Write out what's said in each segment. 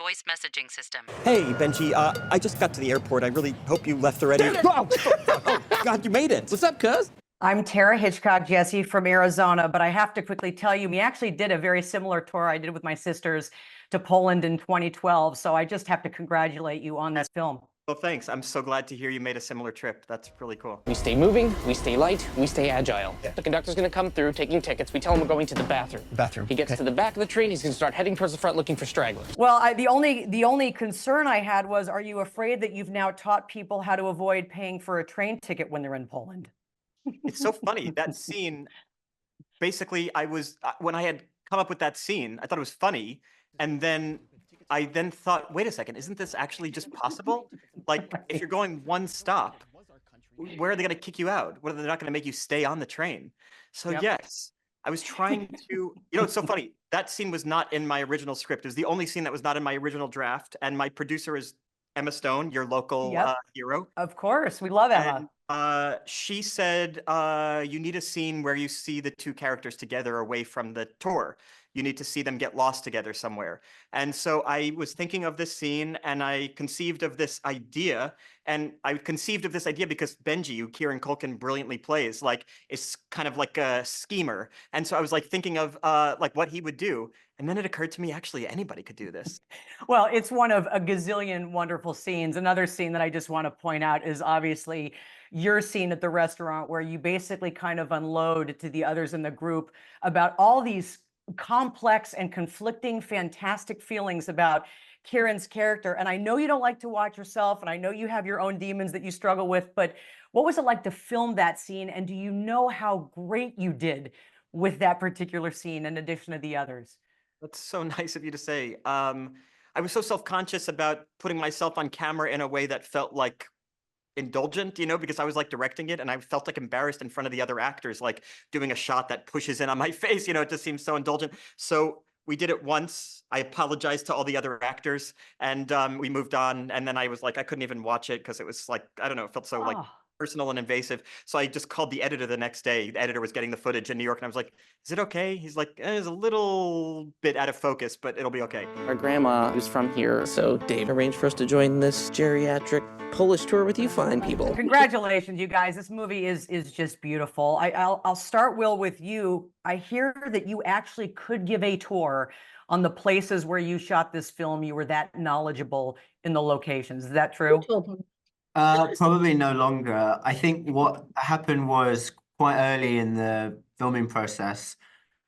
voice messaging system. Hey, Benji, I just got to the airport. I really hope you left already. Oh, God, you made it. What's up, cuz? I'm Tara Hitchcock Jesse from Arizona, but I have to quickly tell you, we actually did a very similar tour I did with my sisters to Poland in 2012. So I just have to congratulate you on this film. Well, thanks. I'm so glad to hear you made a similar trip. That's really cool. We stay moving, we stay light, we stay agile. Yeah. The conductor's gonna come through taking tickets. We tell him we're going to the bathroom. Bathroom. He gets to the back of the train, he's gonna start heading towards the front looking for stragglers. Well, the only concern I had was, are you afraid that you've now taught people how to avoid paying for a train ticket when they're in Poland? It's so funny. That scene, basically, when I had come up with that scene, I thought it was funny. And then I thought, wait a second, isn't this actually just possible? Like, if you're going one stop, where are they going to kick you out? What, are they not going to make you stay on the train? So Yep. yes, I was trying to, it's so funny. That scene was not in my original script. It was the only scene that was not in my original draft. And my producer is Emma Stone, your local Yep. hero. Of course, we love Emma. And she said, you need a scene where you see the two characters together away from the tour. You need to see them get lost together somewhere. And so I was thinking of this scene and I conceived of this idea. And I conceived of this idea because Benji, who Kieran Culkin brilliantly plays, is kind of like a schemer. And so I was thinking of what he would do. And then it occurred to me, actually, anybody could do this. Well, it's one of a gazillion wonderful scenes. Another scene that I just want to point out is obviously your scene at the restaurant, where you basically kind of unload to the others in the group about all these complex and conflicting, fantastic feelings about Kieran's character. And I know you don't like to watch yourself, and I know you have your own demons that you struggle with, but what was it like to film that scene? And do you know how great you did with that particular scene in addition to the others? That's so nice of you to say. I was so self-conscious about putting myself on camera in a way that felt like indulgent, because I was directing it and I felt embarrassed in front of the other actors, doing a shot that pushes in on my face, it just seems so indulgent. So we did it once. I apologized to all the other actors and we moved on. And then I was I couldn't even watch it because it was I don't know, it felt so personal and invasive. So I just called the editor the next day. The editor was getting the footage in New York and I was like, is it okay? He's like, it's a little bit out of focus, but it'll be okay. Our grandma is from here, so Dave arranged for us to join this geriatric Polish tour with you fine people. Congratulations, you guys. This movie is just beautiful. I'll start, Will, with you. I hear that you actually could give a tour on the places where you shot this film. You were that knowledgeable in the locations. Is that true? Probably no longer. I think what happened was quite early in the filming process,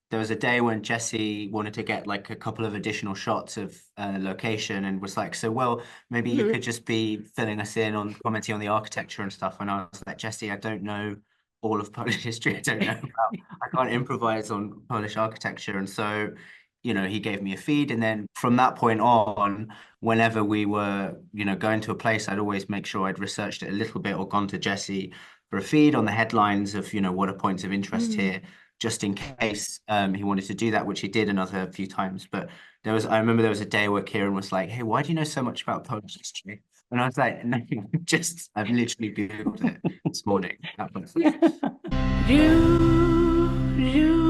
there was a day when Jesse wanted to get a couple of additional shots of location and was like, so, well, maybe you could just be filling us in on commenting on the architecture and stuff. And I was like, Jesse, I don't know all of Polish history. I don't know I can't improvise on Polish architecture. And so, he gave me a feed. And then from that point on, whenever we were, going to a place, I'd always make sure I'd researched it a little bit or gone to Jesse for a feed on the headlines of, what are points of interest here, just in case he wanted to do that, which he did another few times. But I remember there was a day where Kieran was like, hey, why do you know so much about Polish history? And I was like, no, I've literally Googled it this morning. You